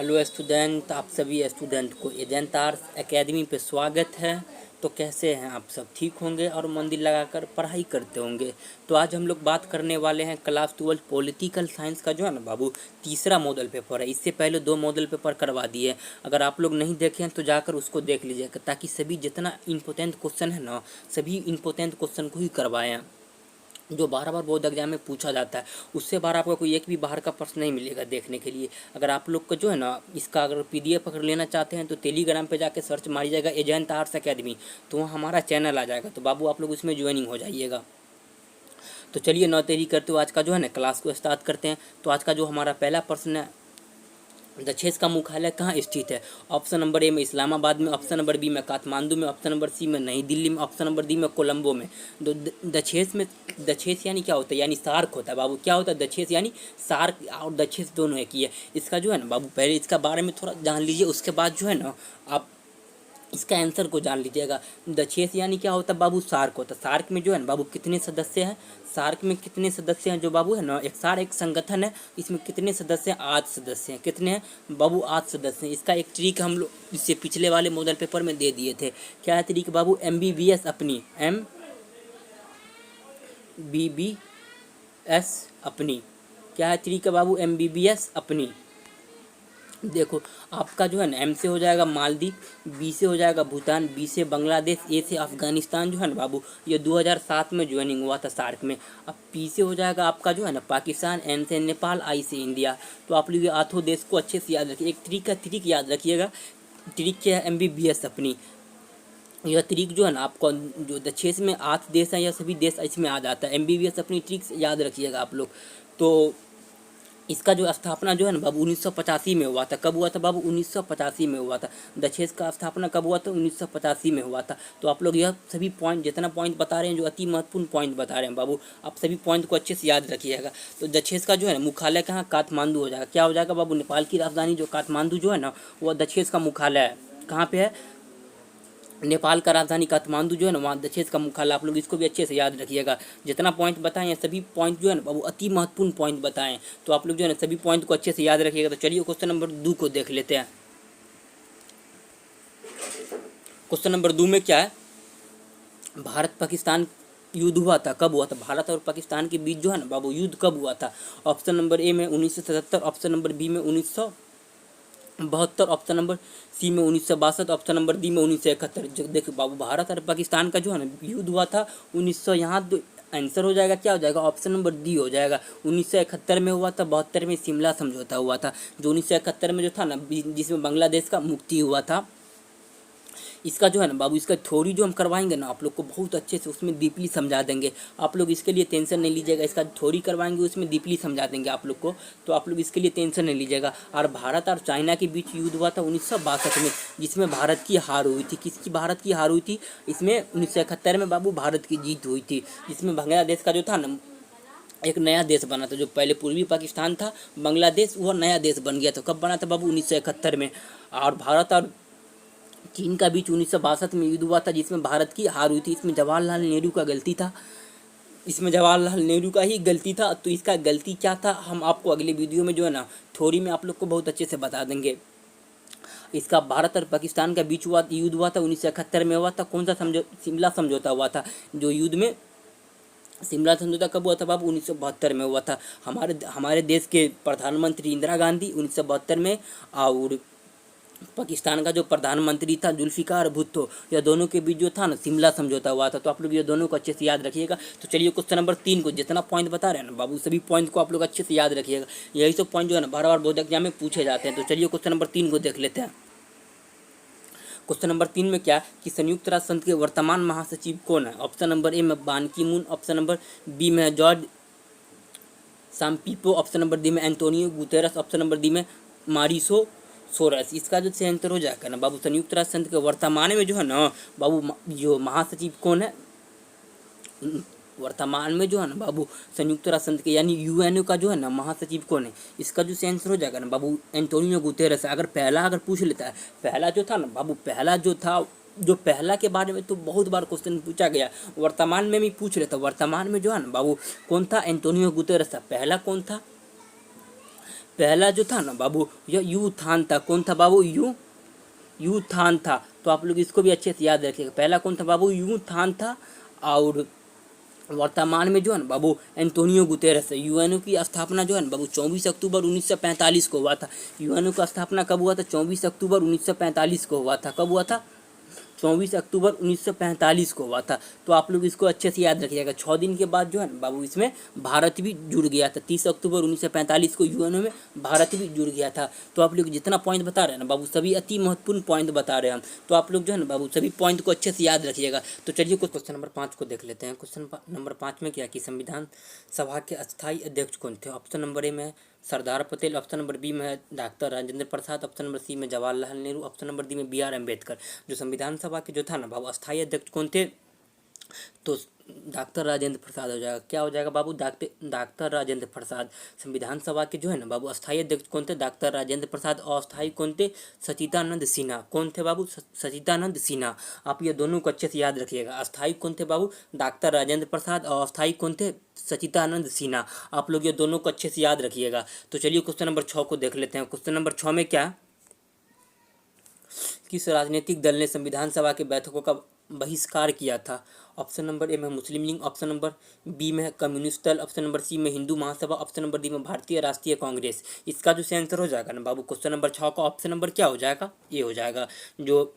Hello student, आप सभी student को एजेंट आर्ट्स एकेडमी पे स्वागत है। तो कैसे हैं आप सब? ठीक होंगे और मन दिल लगाकर पढ़ाई करते होंगे। तो आज हम लोग बात करने वाले हैं क्लास 12 पॉलिटिकल साइंस का जो है ना बाबू तीसरा मॉडल पेपर है। इससे पहले 2 मॉडल पेपर करवा दिए। अगर आप लोग नहीं देखे हैं तो जाकर उसको देख लीजिएगा, ताकि सभी जितना इंपॉर्टेंट क्वेश्चन है ना, सभी इंपॉर्टेंट क्वेश्चन को ही करवाएं जो बार बार बोर्ड एग्जाम में पूछा जाता है। उससे बाहर आपको कोई एक भी बाहर का प्रश्न नहीं मिलेगा देखने के लिए। अगर आप लोग को जो है ना इसका अगर पीडीएफ अगर लेना चाहते हैं तो टेलीग्राम पे जाके सर्च मारिएगा एजेंट आर्ट्स एकेडमी, तो वहाँ हमारा चैनल आ जाएगा। तो बाबू आप लोग उसमें ज्वाइनिंग हो जाइएगा। तो चलिए नौ देरी करते हुए आज का जो है ना क्लास को स्टार्ट करते हैं। तो आज का जो हमारा पहला प्रश्न है, दक्षेस का मुख्यालय कहाँ स्थित है? ऑप्शन नंबर ए में इस्लामाबाद में, ऑप्शन नंबर बी में काठमांडू में, ऑप्शन नंबर सी में नई दिल्ली में, ऑप्शन नंबर डी में कोलंबो में। तो दक्षेस में, दक्षेस यानी क्या होता है? यानी सार्क होता है बाबू। क्या होता है दक्षेस? यानी सार्क और दक्षेस दोनों एक ही है। इसका जो है ना बाबू पहले इसका बारे में थोड़ा जान लीजिए, उसके बाद जो है ना आप इसका आंसर को जान लीजिएगा। दक्षेस यानी क्या होता है बाबू? सार्क होता है। सार्क में जो है ना बाबू कितने सदस्य हैं? सार्क में कितने सदस्य हैं जो बाबू है ना, एक सार्क एक संगठन है, इसमें कितने सदस्य हैं? 8 सदस्य हैं। कितने हैं बाबू? 8 सदस्य हैं। इसका एक ट्रिक हम लोग इससे पिछले वाले मॉडल पेपर में दे दिए थे। क्या है ट्रिक बाबू? MBBS अपनी, MBBS अपनी। क्या है ट्रिक है बाबू? MBBS अपनी। देखो आपका जो है ना एम से हो जाएगा मालदीव, बी से हो जाएगा भूटान, बी से बांग्लादेश, ए से अफगानिस्तान जो है ना बाबू ये 2007 में ज्वाइनिंग हुआ था सार्क में। अब पी से हो जाएगा आपका जो है ना पाकिस्तान, एन से नेपाल, आई से इंडिया। तो आप लोग ये आठों देश को अच्छे से याद रखिए। एक ट्रिक याद रखिएगा। ट्रिक क्या है? MBBS अपनी। यह ट्रिक जो है ना आपको जो दक्षेस में 8 देश हैं, यह सभी देश इसमें आ जाता है। MBBS अपनी ट्रिक याद रखिएगा आप लोग। तो इसका जो स्थापना जो है ना बाबू 1985 में हुआ था। कब हुआ था बाबू? 1985 में हुआ था। दक्षेस का स्थापना कब हुआ था? 1985 में हुआ था। तो आप लोग यह सभी पॉइंट जितना पॉइंट बता रहे हैं, जो अति महत्वपूर्ण पॉइंट बता रहे हैं बाबू, आप सभी पॉइंट को अच्छे से याद रखिएगा। तो दक्षेस का जो है ना मुख्यालय कहाँ? काठमांडू हो जाएगा। क्या हो जाएगा बाबू? नेपाल की राजधानी जो काठमांडू जो है ना, वह दक्षेस का मुख्यालय है। कहाँ पे है? नेपाल का राजधानी काठमांडू जो है ना, वहाँ दक्षेस का मुख्यालय। आप लोग इसको भी अच्छे से याद रखिएगा। जितना पॉइंट बताएं हैं सभी पॉइंट जो है ना बाबू अति महत्वपूर्ण पॉइंट बताएं। तो आप लोग जो है ना सभी पॉइंट को अच्छे से याद रखिएगा। तो चलिए क्वेश्चन नंबर 2 को देख लेते हैं। क्वेश्चन नंबर 2 में क्या है? भारत पाकिस्तान युद्ध हुआ था, कब हुआ था? भारत और पाकिस्तान के बीच जो है ना बाबू युद्ध कब हुआ था? ऑप्शन नंबर ए में 1977, ऑप्शन नंबर बी में 1972, ऑप्शन नंबर सी में 1962, ऑप्शन नंबर डी में 1971। देखो बाबू भारत और पाकिस्तान का जो है ना युद्ध हुआ था 1900, यहाँ आंसर हो जाएगा क्या हो जाएगा? ऑप्शन नंबर डी हो जाएगा। 1971 में हुआ था। 72 में शिमला समझौता हुआ था। जो 1971 में जो था ना, जिसमें बांग्लादेश का मुक्ति हुआ था। इसका जो है ना बाबू इसका थ्योरी जो हम करवाएंगे ना आप लोग को बहुत अच्छे से उसमें डीपली समझा देंगे। आप लोग इसके लिए टेंशन नहीं लीजिएगा। इसका थ्योरी करवाएंगे उसमें डीपली समझा देंगे आप लोग को। तो आप लोग इसके लिए टेंशन नहीं लीजिएगा। और भारत और चाइना के बीच युद्ध हुआ था 1962 में, जिसमें भारत की हार हुई थी। किसकी भारत की हार हुई थी? इसमें 1971 में बाबू भारत की जीत हुई थी, जिसमें बांग्लादेश का जो था ना एक नया देश बना था। जो पहले पूर्वी पाकिस्तान था बांग्लादेश, वह नया देश बन गया था। कब बना था बाबू? 1971 में। और भारत और चीन का बीच 1962 में युद्ध हुआ था, जिसमें भारत की हार हुई थी। इसमें जवाहरलाल नेहरू का गलती था। इसमें जवाहरलाल नेहरू का ही गलती था। तो इसका गलती क्या था हम आपको अगले वीडियो में जो है ना थ्योरी में आप लोग को बहुत अच्छे से बता देंगे। इसका भारत और पाकिस्तान का बीच युद्ध हुआ था 1971 में हुआ था। कौन सा शिमला समझौता हुआ था। जो युद्ध में शिमला समझौता कब हुआ था बाबू? 1972 में हुआ था। हमारे देश के प्रधानमंत्री इंदिरा गांधी 1972 में, और पाकिस्तान का जो प्रधानमंत्री था जुल्फिकार भुट्टो, यह दोनों के बीच जो था ना शिमला समझौता हुआ था। तो आप लोग ये दोनों को अच्छे से याद रखिएगा। तो चलिए क्वेश्चन नंबर 3 को जितना पॉइंट बता रहे हैं ना बाबू सभी पॉइंट को आप लोग अच्छे से याद रखिएगा। यही सब पॉइंट जो है ना बार बार बोर्ड एग्जाम में पूछे जाते हैं। तो चलिए क्वेश्चन नंबर 3 को देख लेते हैं। क्वेश्चन नंबर 3 में क्या है कि संयुक्त राष्ट्र संघ के वर्तमान महासचिव कौन है? ऑप्शन नंबर ए में बान की मून, ऑप्शन नंबर बी में जॉर्ज साम्पिपो, ऑप्शन नंबर डी में Antonio Guterres, option number D में मारिसो सोरस। इसका जो आंसर हो जाएगा ना बाबू संयुक्त राष्ट्र संघ के वर्तमान में जो है ना बाबू जो महासचिव कौन है? वर्तमान में जो है ना बाबू संयुक्त राष्ट्र संघ के यानी यूएनओ का जो है ना महासचिव कौन है? इसका जो आंसर हो जाएगा ना बाबू एंटोनियो गुतेरस। अगर पहला अगर पूछ लेता है, पहला जो था ना बाबू पहला जो था, जो पहला के बारे में तो बहुत बार क्वेश्चन पूछा गया, वर्तमान में भी पूछ लेता। वर्तमान में जो है ना बाबू कौन था? एंटोनियो गुतेरस था। पहला कौन था? पहला जो था ना बाबू यह यूथान था। कौन था बाबू? यूथान था। तो आप लोग इसको भी अच्छे से याद रखिएगा। पहला कौन था बाबू? यूथान था। और वर्तमान में जो है ना बाबू एंटोनियो गुतेरेस है। यूएनओ की स्थापना जो है ना बाबू 24 अक्टूबर 1945 को हुआ था। यूएनओ का स्थापना कब हुआ था? 24 अक्टूबर 1945 को हुआ था। कब हुआ था? 24 अक्टूबर 1945 को हुआ था। तो आप लोग इसको अच्छे से याद रखिएगा। 6 दिन के बाद जो है ना बाबू इसमें भारत भी जुड़ गया था। 30 अक्टूबर 1945 को यूएनओ में भारत भी जुड़ गया था। तो आप लोग जितना पॉइंट बता रहे हैं ना बाबू सभी अति महत्वपूर्ण पॉइंट बता रहे हैं हम। तो आप लोग जो है ना बाबू सभी पॉइंट को अच्छे से याद रखिएगा। तो चलिए कुछ क्वेश्चन नंबर 5 को देख लेते हैं। क्वेश्चन नंबर 5 में क्या कि संविधान सभा के अस्थायी अध्यक्ष कौन थे? ऑप्शन नंबर ए में Sardar Patel, option number B में है doctor Rajendra Prasad, option number C में Jawaharlal Nehru, option number D में बी.आर. अम्बेडकर। जो संविधान सभा के जो था ना बाबू अस्थायी अध्यक्ष कौन थे? तो डॉक्टर राजेंद्र प्रसाद हो जाएगा। क्या हो जाएगा बाबू? डॉक्टर राजेंद्र प्रसाद। संविधान सभा के जो है ना बाबू अस्थायी अध्यक्ष कौन थे? डॉक्टर राजेंद्र प्रसाद। अस्थायी कौन थे? सचिदानंद सिन्हा। कौन थे बाबू? सचिदानंद सिन्हा। आप ये दोनों को अच्छे से याद रखिएगा। अस्थायी कौन थे बाबू? डॉक्टर राजेंद्र प्रसाद। और अस्थायी कौन थे? सचिदानंद सिन्हा। आप लोग ये दोनों को अच्छे से याद रखिएगा। तो चलिए क्वेश्चन नंबर 6 को देख लेते हैं। क्वेश्चन नंबर 6 में क्या? किस राजनीतिक दल ने संविधान सभा के बैठकों का बहिष्कार किया था? ऑप्शन नंबर ए में मुस्लिम लीग, ऑप्शन नंबर बी में कम्युनिस्ट दल, ऑप्शन नंबर सी में Hindu Mahasabha, option number D में भारतीय राष्ट्रीय कांग्रेस। इसका जो आंसर हो जाएगा ना बाबू क्वेश्चन नंबर 6 का ऑप्शन नंबर क्या हो जाएगा? ये हो जाएगा। जो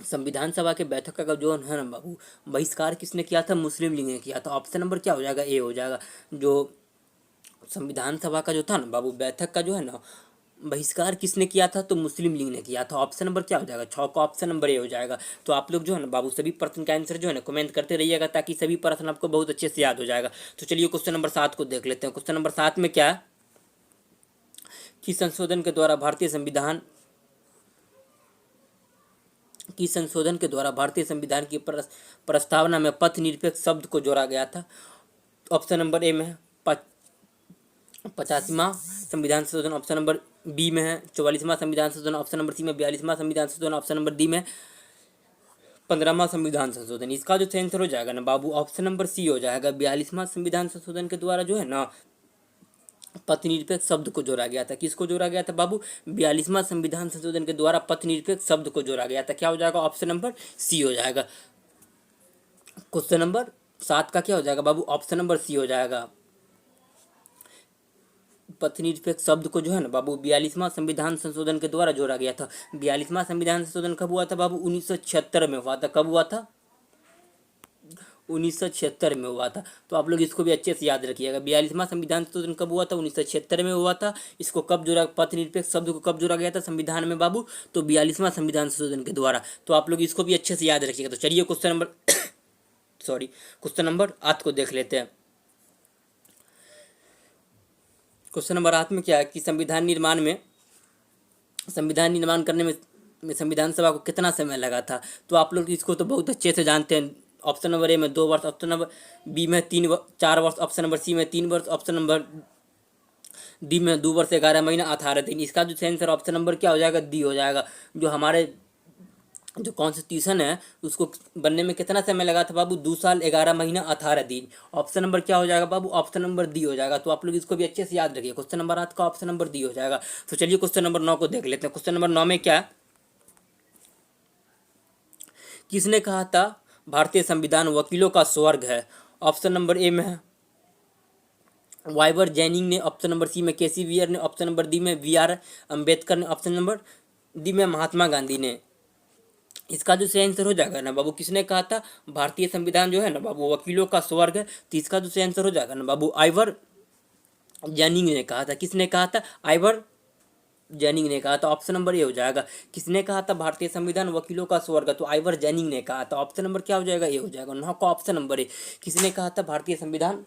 संविधान सभा के बैठक का जो है ना बाबू बहिष्कार किसने किया था? मुस्लिम लीग ने किया था। ऑप्शन नंबर क्या हो जाएगा? ए हो जाएगा। जो संविधान सभा का जो था ना बाबू बैठक का जो है ना बहिष्कार किसने किया था? तो मुस्लिम लीग ने किया था। ऑप्शन नंबर क्या हो जाएगा? 6 का ऑप्शन नंबर ए हो जाएगा। तो आप लोग जो है ना बाबू सभी प्रश्न का आंसर जो है ना कमेंट करते रहिएगा ताकि सभी प्रश्न आपको बहुत अच्छे से याद हो जाएगा। तो चलिए क्वेश्चन नंबर 7 को देख लेते हैं। क्वेश्चन नंबर 7 में क्या है कि संशोधन के द्वारा भारतीय संविधान की प्रस्तावना में पथ निरपेक्ष शब्द को जोड़ा गया था। ऑप्शन नंबर ए में है 85वां संविधान संशोधन, ऑप्शन नंबर बी में है 44वां संविधान संशोधन, ऑप्शन नंबर सी में 42वां संविधान संशोधन, ऑप्शन नंबर डी में 15वां संविधान संशोधन। इसका जो आंसर हो जाएगा ना बाबू ऑप्शन नंबर सी हो जाएगा। 42वां संविधान संशोधन के द्वारा जो है ना पथ निरपेक्ष शब्द को जोड़ा गया था। किसको जोड़ा गया था बाबू? 42वां संविधान संशोधन के द्वारा पथ निरपेक्ष शब्द को जोड़ा गया था। क्या हो जाएगा? ऑप्शन नंबर सी हो जाएगा। क्वेश्चन नंबर 7 का क्या हो जाएगा बाबू? ऑप्शन नंबर सी हो जाएगा। पथ निरपेक्ष शब्द को जो है ना बाबू 42वां संविधान संशोधन के द्वारा जोड़ा गया था। 42वां संविधान संशोधन कब हुआ था बाबू? 1976 में हुआ था। कब हुआ था? 1976 में हुआ था। तो आप लोग इसको भी अच्छे से याद रखिएगा। 42वां संविधान संशोधन कब हुआ था? 1976 में हुआ था। इसको कब जोड़ा? पथ निरपेक्ष शब्द को कब जोड़ा गया था संविधान में बाबू? तो 42वां संविधान संशोधन के द्वारा। तो आप लोग इसको भी अच्छे से याद रखिएगा। तो चलिए क्वेश्चन नंबर क्वेश्चन नंबर 8 को देख लेते हैं। क्वेश्चन नंबर 8 में क्या है कि संविधान निर्माण करने में संविधान सभा को कितना समय लगा था? तो आप लोग इसको तो बहुत अच्छे से जानते हैं। ऑप्शन नंबर ए में 2 वर्ष, ऑप्शन नंबर बी में 4 वर्ष, ऑप्शन नंबर सी में 3 वर्ष, ऑप्शन नंबर डी में 2 वर्ष 11 महीना 18 दिन। इसका जो आंसर ऑप्शन नंबर क्या हो जाएगा? डी हो जाएगा। जो हमारे जो कॉन्स्टिट्यूशन है उसको बनने में कितना समय लगा था बाबू? 2 साल 11 महीना 18 दिन। ऑप्शन नंबर क्या हो जाएगा बाबू? ऑप्शन नंबर डी हो जाएगा। तो आप लोग इसको भी अच्छे से याद रखिए। क्वेश्चन नंबर 8 का ऑप्शन नंबर डी हो जाएगा। तो चलिए क्वेश्चन नंबर 9 को देख लेते हैं। क्वेश्चन नंबर 9 में क्या है? किसने कहा था भारतीय संविधान वकीलों का स्वर्ग है? ऑप्शन नंबर ए में है वाइवर जैनिंग ने, ऑप्शन नंबर सी में केसी वियर ने, ऑप्शन नंबर डी में बी.आर. अम्बेडकर ने, ऑप्शन नंबर डी में महात्मा गांधी ने। इसका जो सही आंसर हो जाएगा ना बाबू किसने कहा था भारतीय संविधान जो है ना बाबू वकीलों का स्वर्ग है? तो इसका जो सही आंसर हो जाएगा ना बाबू आइवर जैनिंग ने कहा था। किसने कहा था? आइवर जैनिंग ने कहा था। ऑप्शन नंबर ए हो जाएगा। किसने कहा था भारतीय संविधान वकीलों का स्वर्ग? तो आइवर जैनिंग ने कहा था। ऑप्शन नंबर क्या हो जाएगा? ए हो जाएगा। 9 का ऑप्शन नंबर ए। किसने कहा था भारतीय संविधान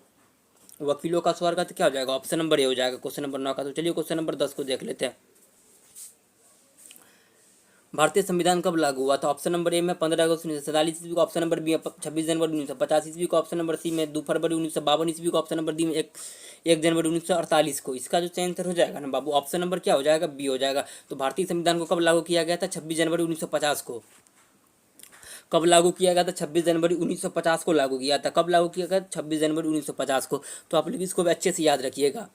वकीलों का स्वर्ग? तो क्या हो जाएगा? ऑप्शन नंबर ए हो जाएगा क्वेश्चन नंबर 9 का। तो चलिए क्वेश्चन नंबर 10 को देख लेते हैं। भारतीय संविधान कब लागू हुआ था? ऑप्शन नंबर ए में 15 अगस्त 1947 ईस्वी को, ऑप्शन नंबर बी में 26 जनवरी 1950 ईस्वी को, ऑप्शन नंबर सी में 2 फरवरी 1952 ईस्वी को, ऑप्शन नंबर डी में 1 जनवरी 1948 को। इसका जो आंसर हो जाएगा ना बाबू ऑप्शन नंबर क्या हो जाएगा? बी हो जाएगा। तो भारतीय संविधान को कब लागू किया गया था? 26 जनवरी 1950 को। कब लागू किया गया था? 26 जनवरी 1950 को लागू किया था। कब लागू किया गया? 26 जनवरी 1950 को। तो आप लोग इसको भी अच्छे से याद रखिएगा।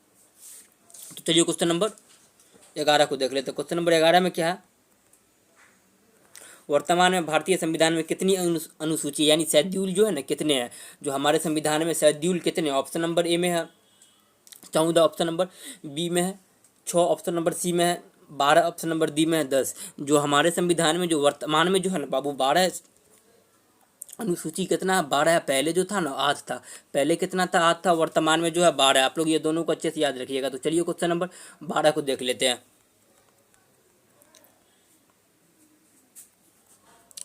तो चलिए क्वेश्चन नंबर 11 को देख लेते हैं। क्वेश्चन नंबर 11 में क्या है, वर्तमान में भारतीय संविधान में कितनी अनुसूची यानी शेड्यूल जो है ना कितने हैं, जो हमारे संविधान में शेड्यूल कितने हैं। ऑप्शन नंबर ए में है 14, ऑप्शन नंबर बी में है 6, ऑप्शन नंबर सी में है 12, ऑप्शन नंबर डी में है 10। जो हमारे संविधान में जो वर्तमान में जो है ना बाबू 12 अनुसूची कितना है 12 है। पहले जो था ना 8 था, पहले कितना था 8 था, वर्तमान में जो है 12। आप लोग ये दोनों को अच्छे से याद रखिएगा। तो चलिए क्वेश्चन नंबर 12 को देख लेते हैं।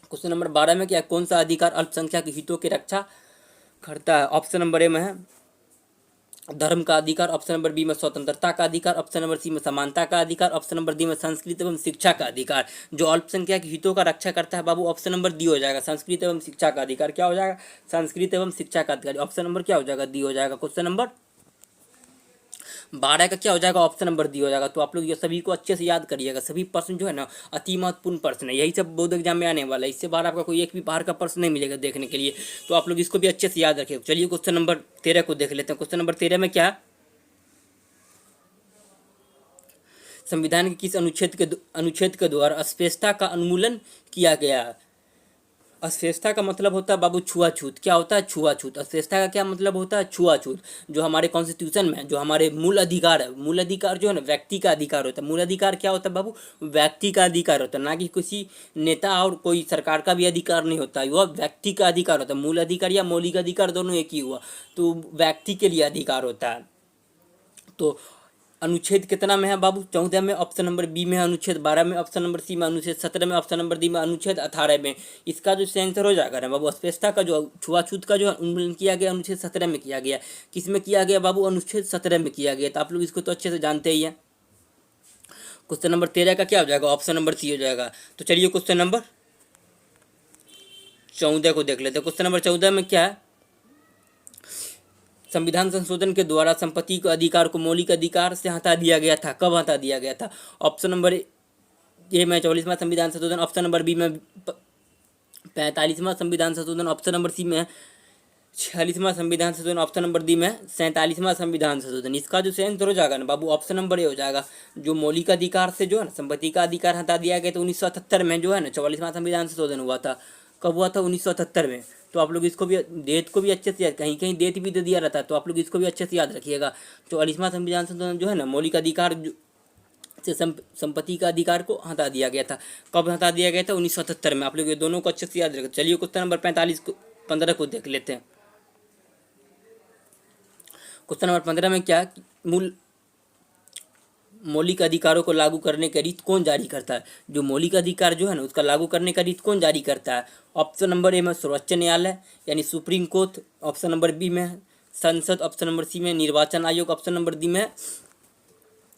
क्वेश्चन नंबर 12 में क्या है, कौन सा अधिकार अल्पसंख्यक के हितों की रक्षा करता है। ऑप्शन नंबर ए में है धर्म का अधिकार, ऑप्शन नंबर बी में स्वतंत्रता का अधिकार, ऑप्शन नंबर सी में समानता का अधिकार, ऑप्शन नंबर डी में संस्कृति एवं शिक्षा का अधिकार। जो अल्पसंख्यक हितों का रक्षा करता है बाबू ऑप्शन नंबर डी हो जाएगा, संस्कृति एवं शिक्षा का अधिकार। क्या हो जाएगा, संस्कृति एवं शिक्षा का अधिकार। ऑप्शन नंबर क्या हो जाएगा, डी हो जाएगा। क्वेश्चन नंबर 12 का क्या हो जाएगा, ऑप्शन नंबर डी हो जाएगा। तो आप लोग ये सभी को अच्छे से याद करिएगा। सभी प्रश्न जो है ना अति महत्वपूर्ण प्रश्न है, यही सब बोर्ड एग्जाम में आने वाला है। इससे बाहर आपका कोई एक भी बाहर का प्रश्न नहीं मिलेगा देखने के लिए। तो आप लोग इसको भी अच्छे से याद रखिए। चलिए क्वेश्चन नंबर 13 को देख लेते हैं। क्वेश्चन नंबर 13 में क्या है, संविधान के किस अनुच्छेद के द्वारा अस्पृश्यता का उन्मूलन किया गया। अस्पृश्यता का मतलब होता है बाबू छुआछूत। क्या होता है, छुआछूत। अस्पृश्यता का क्या मतलब होता है, छुआछूत। जो हमारे कॉन्स्टिट्यूशन में जो हमारे मूल अधिकार है, मूल अधिकार जो है ना व्यक्ति का अधिकार होता है। मूल अधिकार क्या होता है बाबू, व्यक्ति का अधिकार होता है, ना कि किसी नेता और कोई सरकार का भी अधिकार नहीं होता है। वह व्यक्ति का अधिकार होता है। मूल अधिकार या मौलिक अधिकार दोनों एक ही हुआ, तो व्यक्ति के लिए अधिकार होता है। तो अनुच्छेद कितना में है बाबू, 14 में, ऑप्शन नंबर बी में है अनुच्छेद 12 में, ऑप्शन नंबर सी में अनुच्छेद 17 में, ऑप्शन नंबर डी में अनुच्छेद 18 में। इसका जो आंसर हो जाएगा ना बाबू, अस्पृश्यता का जो छुआछूत का जो उन्मूलन किया गया अनुच्छेद 17 में किया गया। किस में किया गया बाबू, अनुच्छेद 17 में किया गया। तो आप लोग इसको तो अच्छे से जानते ही हैं। क्वेश्चन नंबर 13 का क्या हो जाएगा, ऑप्शन नंबर सी हो जाएगा। तो चलिए क्वेश्चन नंबर 14 को देख लेते हैं। क्वेश्चन नंबर 14 में क्या है, संविधान संशोधन के द्वारा संपत्ति के अधिकार को मौलिक अधिकार से हटा दिया गया था। कब हटा दिया गया था, ऑप्शन नंबर ए में 44वां संविधान संशोधन, ऑप्शन नंबर बी में 45वां संविधान संशोधन, ऑप्शन नंबर सी में 46वां संविधान संशोधन, ऑप्शन नंबर डी में 47वां संविधान संशोधन। इसका जो आंसर हो जाएगा ना बाबू, ऑप्शन नंबर ए हो जाएगा। जो मौलिक अधिकार से जो है ना संपत्ति का अधिकार हटा दिया गया तो 1978 में जो है ना 44वां संविधान संशोधन हुआ था। कब हुआ था, 1978 में। तो आप लोग इसको भी डेट को भी अच्छे से याद, कहीं कहीं डेट भी दे दिया रहता है, तो आप लोग इसको भी अच्छे से याद रखिएगा। 44वां संविधान संशोधन जो है ना मौलिक अधिकार से संपत्ति का अधिकार को हटा दिया गया था। कब हटा दिया गया था, 1978 में। आप लोग ये दोनों को अच्छे से याद रखें। चलिए क्वेश्चन नंबर 15 को देख लेते हैं। क्वेश्चन नंबर 15 में क्या, मौलिक अधिकारों को लागू करने का रीत कौन जारी करता है। जो मौलिक अधिकार जो है ना उसका लागू करने का रीत कौन जारी करता है। ऑप्शन नंबर ए में सर्वोच्च न्यायालय यानी supreme court, option number B में संसद, ऑप्शन नंबर सी में निर्वाचन आयोग, ऑप्शन नंबर डी में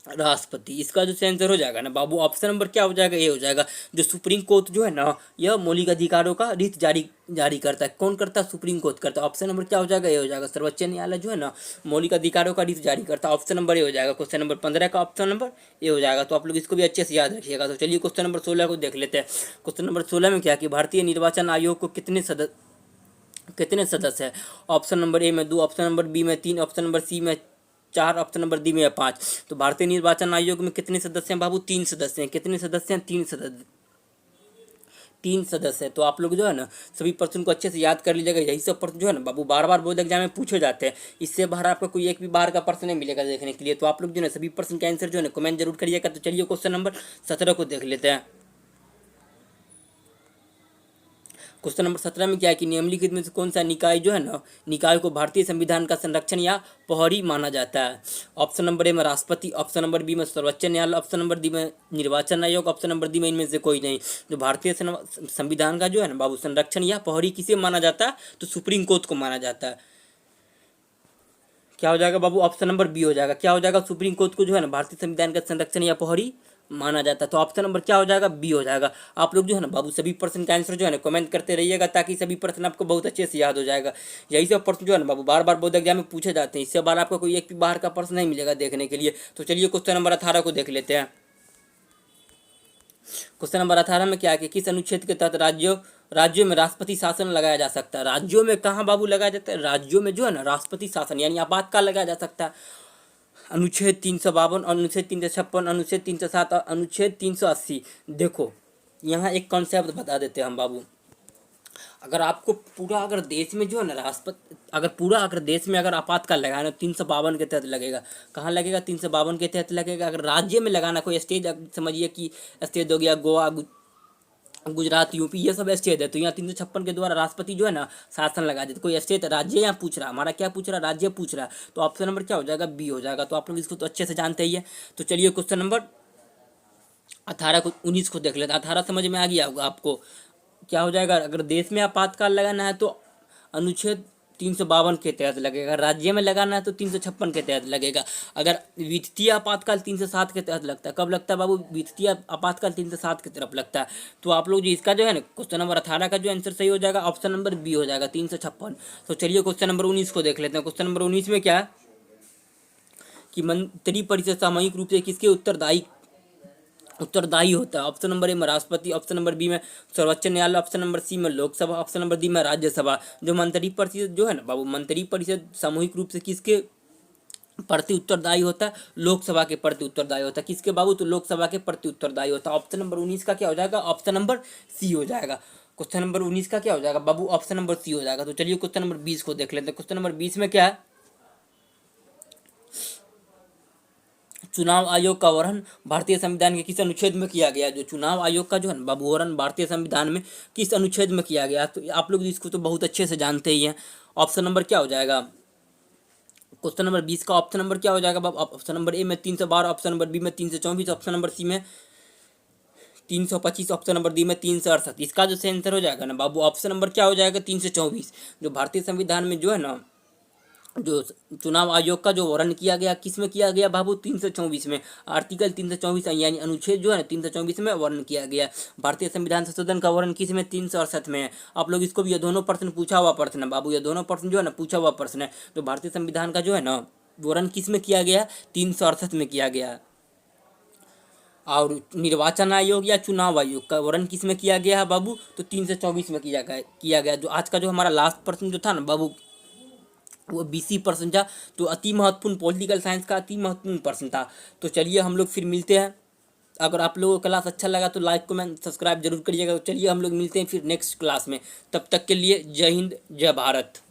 राष्ट्रपति। इसका जो आंसर हो जाएगा ना बाबू, ऑप्शन नंबर क्या हो जाएगा, ये हो जाएगा। जो सुप्रीम कोर्ट जो है ना यह मौलिक अधिकारों का रीत जारी करता है। कौन करता है, सुप्रीम कोर्ट करता है। ऑप्शन नंबर क्या हो जाएगा, ये हो जाएगा। सर्वोच्च न्यायालय जो है ना मौलिक अधिकारों का रीत जारी करता है। ऑप्शन नंबर ये हो जाएगा। क्वेश्चन नंबर 15 का ऑप्शन नंबर ये हो जाएगा। तो आप लोग इसको भी अच्छे से याद रखिएगा। तो चलिए क्वेश्चन नंबर 16 को देख लेते हैं। क्वेश्चन नंबर 16 में क्या कि भारतीय निर्वाचन आयोग को कितने सदस्य है। ऑप्शन नंबर ए में 2, ऑप्शन नंबर बी में 3, ऑप्शन नंबर सी में 4, ऑप्शन नंबर डी में 5। तो भारतीय निर्वाचन आयोग में कितने सदस्य हैं बाबू, 3 सदस्य हैं। कितने सदस्य हैं, 3 सदस्य हैं। तो आप लोग जो है ना सभी प्रश्न को अच्छे से याद कर लीजिएगा। यही सब प्रश्न जो है ना बाबू बार बार बोर्ड एग्जाम में पूछे जाते हैं। इससे बाहर आपको कोई एक भी बाहर का प्रश्न नहीं मिलेगा देखने के लिए। तो आप लोग जो है सभी प्रश्न के आंसर जो है ना कमेंट जरूर करिएगा। तो चलिए क्वेश्चन नंबर 17 को देख लेते हैं। क्वेश्चन नंबर 17 में क्या है कि निम्नलिखित में से कौन सा निकाय जो है ना निकाय को भारतीय संविधान का संरक्षण या प्रहरी माना जाता है। ऑप्शन नंबर ए में राष्ट्रपति, ऑप्शन नंबर बी में सर्वोच्च न्यायालय, ऑप्शन नंबर डी में निर्वाचन आयोग, ऑप्शन नंबर डी में इनमें से कोई नहीं। जो भारतीय संविधान का जो है ना बाबू संरक्षण या प्रहरी किसे माना जाता है, तो सुप्रीम कोर्ट को माना जाता है। क्या हो जाएगा बाबू, ऑप्शन नंबर बी हो जाएगा। क्या हो जाएगा, सुप्रीम कोर्ट को जो है ना भारतीय संविधान का संरक्षण या प्रहरी माना जाता है। तो ऑप्शन नंबर क्या हो जाएगा, बी हो जाएगा। आप लोग जो है ना बाबू सभी प्रश्न का आंसर जो है ना कमेंट करते रहिएगा, ताकि सभी प्रश्न आपको बहुत अच्छे से याद हो जाएगा। यही सब प्रश्न जो है ना बाबू बार बार बोर्ड एग्जाम में पूछे जाते हैं। इससे बार आपको कोई एक भी बाहर का प्रश्न नहीं मिलेगा देखने के लिए। तो चलिए क्वेश्चन नंबर 18 को देख लेते हैं। क्वेश्चन नंबर 18 में क्या है कि किस अनुच्छेद के तहत राज्यों में राष्ट्रपति शासन लगाया जा सकता है। राज्यों में कहाँ बाबू लगाया जाता है, राज्यों में जो है ना राष्ट्रपति शासन यानी आपातकाल लगाया जा सकता है। अनुच्छेद 352, अनुच्छेद 356, अनुच्छेद 307 और अनुच्छेद 380। देखो यहाँ एक कॉन्सेप्ट बता देते हैं हम बाबू। अगर आपको पूरा अगर देश में जो है ना राष्ट्रपति, अगर पूरा अगर देश में अगर आपातकाल लगाना 352 के तहत लगेगा। कहाँ लगेगा? 352 के तहत लगेगा। अगर राज्य में लगाना, कोई स्टेट समझिए कि स्टेट हो गया गोवा, गुजरात, यूपी, ये सब स्टेट है, तो यहाँ 356 के द्वारा राष्ट्रपति जो है ना शासन लगा देते। कोई स्टेट राज्य यहाँ पूछ रहा, हमारा क्या पूछ रहा, राज्य पूछ रहा है, तो ऑप्शन नंबर क्या हो जाएगा? बी हो जाएगा। तो आप लोग इसको तो अच्छे से जानते ही है। तो चलिए क्वेश्चन नंबर 18 को 19 को देख लेते हैं। 18 समझ में आ गया होगा आपको। क्या हो जाएगा? अगर देश में आपातकाल लगाना है तो अनुच्छेद 352 के तहत लगेगा। राज्य में लगाना है तो 356 के तहत लगेगा। अगर वित्तीय आपातकाल 307 के तहत लगता है। कब लगता है बाबू? वित्तीय आपातकाल 307 की तरफ लगता है। तो आप लोग जो इसका जो है ना क्वेश्चन नंबर 18 का जो आंसर सही हो जाएगा ऑप्शन नंबर बी हो जाएगा, 356। तो चलिए क्वेश्चन नंबर 19 को देख लेते हैं। क्वेश्चन नंबर 19 में क्या है कि मंत्रिपरिषद सामूहिक रूप से किसके उत्तरदायी होता है? ऑप्शन नंबर ए में राष्ट्रपति, ऑप्शन नंबर बी में सर्वोच्च न्यायालय, ऑप्शन नंबर सी में लोकसभा, ऑप्शन नंबर डी में राज्यसभा। जो मंत्रिपरिषद जो है ना बाबू, मंत्रिपरिषद सामूहिक रूप से किसके प्रति उत्तरदायी होता है? लोकसभा के प्रति उत्तरदायी होता है। किसके बाबू? तो लोकसभा के प्रति उत्तरदायी होता है। ऑप्शन नंबर 19 का क्या हो जाएगा? ऑप्शन नंबर सी हो जाएगा। क्वेश्चन नंबर 19 का क्या हो जाएगा बाबू? ऑप्शन नंबर सी हो जाएगा। तो चलिए क्वेश्चन नंबर 20 को देख लेते हैं। क्वेश्चन नंबर 20 में क्या है? चुनाव आयोग का वर्णन भारतीय संविधान के किस अनुच्छेद में किया गया? जो चुनाव आयोग का जो है बाबू वर्णन भारतीय संविधान में किस अनुच्छेद में किया गया? तो आप लोग इसको तो बहुत अच्छे से जानते ही हैं। ऑप्शन नंबर क्या हो जाएगा? क्वेश्चन नंबर 20 का ऑप्शन नंबर क्या हो जाएगा बाबू? ऑप्शन नंबर ए में 312, ऑप्शन नंबर बी में 324, ऑप्शन नंबर सी में 325, ऑप्शन नंबर डी में 368। इसका जो आंसर हो जाएगा ना बाबू, ऑप्शन नंबर क्या हो जाएगा? 324। जो भारतीय संविधान में जो है ना जो चुनाव आयोग का जो वर्णन किया गया, किस में किया गया बाबू? 324 में। आर्टिकल 324 यानी अनुच्छेद जो है 324 में वर्णन किया गया। भारतीय संविधान संशोधन का वर्णन किस में? 368 में है। आप लोग इसको भी, ये दोनों प्रश्न पूछा हुआ प्रश्न है बाबू, ये दोनों प्रश्न जो है ना पूछा हुआ प्रश्न है। तो भारतीय संविधान का जो है ना वर्णन किस में किया गया? 368 में किया गया। और निर्वाचन आयोग या चुनाव आयोग का वर्णन किस में किया गया है बाबू? तो 324 में किया गया। जो आज का जो हमारा लास्ट प्रश्न जो था ना बाबू, वो 20% था। तो अति महत्वपूर्ण, पॉलिटिकल साइंस का अति महत्वपूर्ण प्रश्न था। तो चलिए हम लोग फिर मिलते हैं। अगर आप लोगों को क्लास अच्छा लगा तो लाइक कमेंट सब्सक्राइब जरूर करिएगा। तो चलिए हम लोग मिलते हैं फिर नेक्स्ट क्लास में। तब तक के लिए जय हिंद, जय भारत।